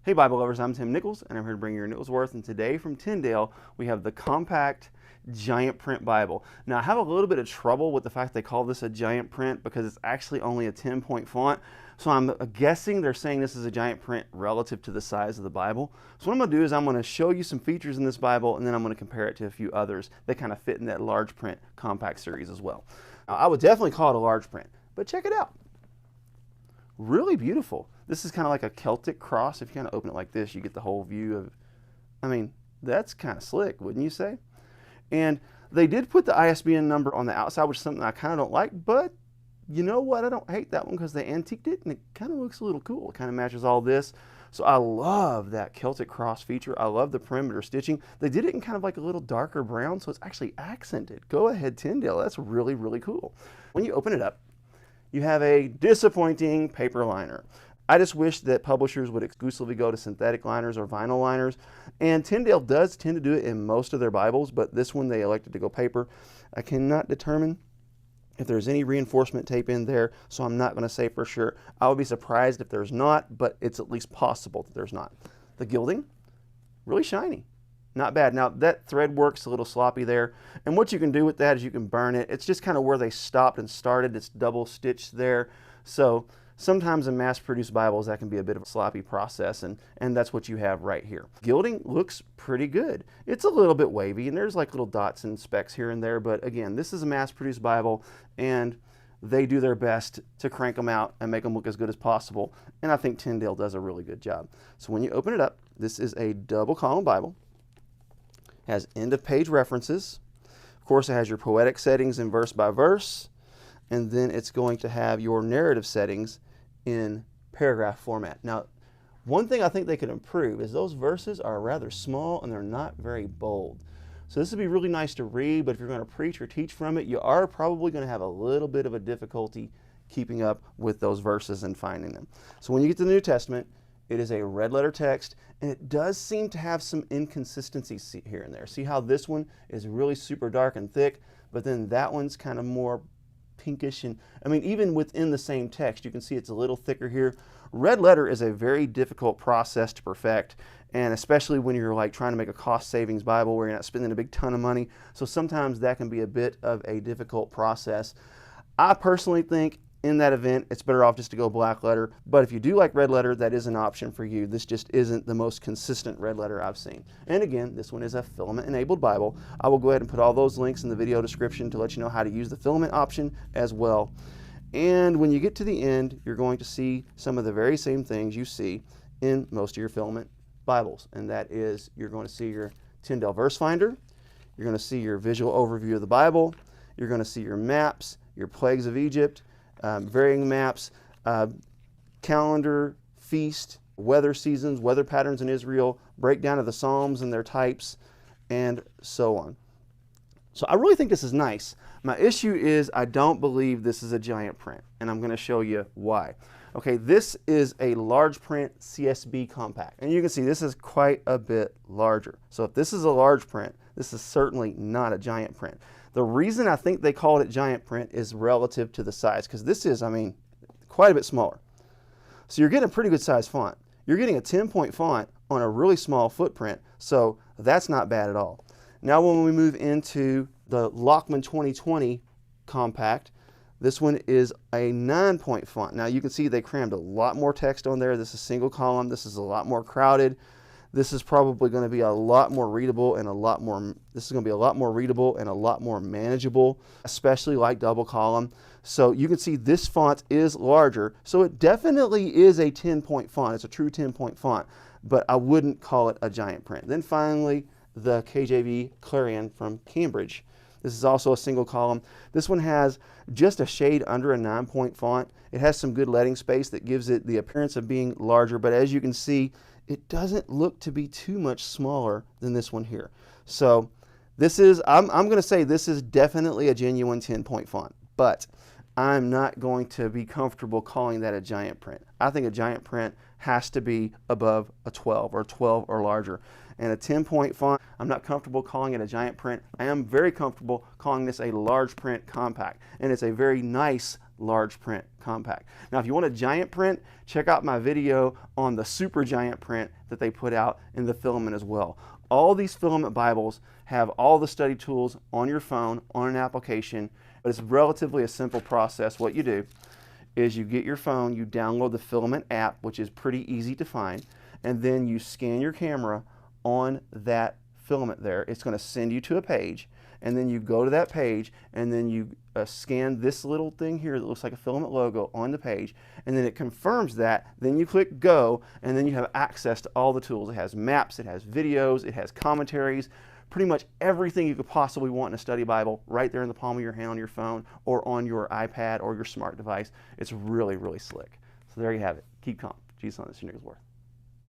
Hey Bible lovers, I'm Tim Nichols and I'm here to bring you your Nichols Worth, and today from Tyndale we have the compact giant print Bible. Now I have a little bit of trouble with the fact they call this a giant print because it's actually only a 10-point font. So I'm guessing they're saying this is a giant print relative to the size of the Bible. So what I'm going to do is I'm going to show you some features in this Bible, and then I'm going to compare it to a few others that kind of fit in that large print compact series as well. Now, I would definitely call it a large print, but check it out. Really beautiful. This is kind of like a Celtic cross. If you kind of open it like this, you get the whole view of, I mean, that's kind of slick, wouldn't you say? And they did put the ISBN number on the outside, which is something I kind of don't like, but you know what? I don't hate that one because they antiqued it and it kind of looks a little cool. It kind of matches all this. So I love that Celtic cross feature. I love the perimeter stitching. They did it in kind of like a little darker brown, so it's actually accented. Go ahead, Tyndale. That's really, really cool. When you open it up, you have a disappointing paper liner. I just wish that publishers would exclusively go to synthetic liners or vinyl liners, and Tyndale does tend to do it in most of their Bibles, but this one they elected to go paper. I cannot determine if there's any reinforcement tape in there, so I'm not going to say for sure. I would be surprised if there's not, but it's at least possible that there's not. The gilding, really shiny. Not bad. Now that thread work's a little sloppy there, and what you can do with that is you can burn it. It's just kind of where they stopped and started. It's double stitched there. So sometimes in mass-produced Bibles that can be a bit of a sloppy process, and that's what you have right here. Gilding looks pretty good. It's a little bit wavy, and there's like little dots and specks here and there, but again, this is a mass-produced Bible, and they do their best to crank them out and make them look as good as possible, and I think Tyndale does a really good job. So when you open it up, this is a double column Bible. Has end of page references. Of course, it has your poetic settings in verse by verse, and then it's going to have your narrative settings in paragraph format. Now, one thing I think they could improve is those verses are rather small and they're not very bold. So this would be really nice to read, but if you're going to preach or teach from it, you are probably going to have a little bit of a difficulty keeping up with those verses and finding them. So when you get to the New Testament, it is a red letter text, and it does seem to have some inconsistencies here and there. See how this one is really super dark and thick, but then that one's kind of more pinkish, and I mean, even within the same text, you can see it's a little thicker here. Red letter is a very difficult process to perfect, and especially when you're like trying to make a cost savings Bible where you're not spending a big ton of money. So sometimes that can be a bit of a difficult process. I personally think in that event, it's better off just to go black letter. But if you do like red letter, that is an option for you. This just isn't the most consistent red letter I've seen. And again, this one is a filament enabled Bible. I will go ahead and put all those links in the video description to let you know how to use the filament option as well. And when you get to the end, you're going to see some of the very same things you see in most of your filament Bibles. And that is, you're going to see your Tyndale verse finder. You're going to see your visual overview of the Bible. You're going to see your maps, your plagues of Egypt, varying maps, calendar, feast, weather seasons, weather patterns in Israel, breakdown of the Psalms and their types, and so on. So I really think this is nice. My issue is I don't believe this is a giant print, and I'm going to show you why. Okay, this is a large print CSB compact, and you can see this is quite a bit larger. So if this is a large print, this is certainly not a giant print. The reason I think they called it giant print is relative to the size, because this is, I mean, quite a bit smaller. So you're getting a pretty good size font. You're getting a 10-point font on a really small footprint, so that's not bad at all. Now when we move into the Lockman 2020 compact, this one is a 9-point font. Now you can see they crammed a lot more text on there. This is single column. This is a lot more crowded. This is probably going to be a lot more readable and a lot more manageable, especially like double column. So you can see this font is larger. So it definitely is a 10-point font. It's a true 10-point font, but I wouldn't call it a giant print. Then finally, the KJV Clarion from Cambridge. This is also a single column. This one has just a shade under a 9-point font. It has some good leading space that gives it the appearance of being larger, but as you can see, it doesn't look to be too much smaller than this one here. So this is, I'm going to say this is definitely a genuine 10-point font, but I'm not going to be comfortable calling that a giant print. I think a giant print has to be above a 12 or 12 or larger. And a 10-point font, I'm not comfortable calling it a giant print. I am very comfortable calling this a large print compact. And it's a very nice large print compact. Now, if you want a giant print, check out my video on the super giant print that they put out in the Filament as well. All these Filament Bibles have all the study tools on your phone, on an application, but it's relatively a simple process. What you do is you get your phone, you download the Filament app, which is pretty easy to find, and then you scan your camera on that filament there. It's going to send you to a page, and then you go to that page, and then you scan this little thing here that looks like a Filament logo on the page, and then it confirms that. Then you click go, and then you have access to all the tools. It has maps, it has videos, it has commentaries, pretty much everything you could possibly want in a study Bible right there in the palm of your hand on your phone or on your iPad or your smart device. It's really, really slick. So there you have it. Keep calm. Jesus on this, your nigga's worth.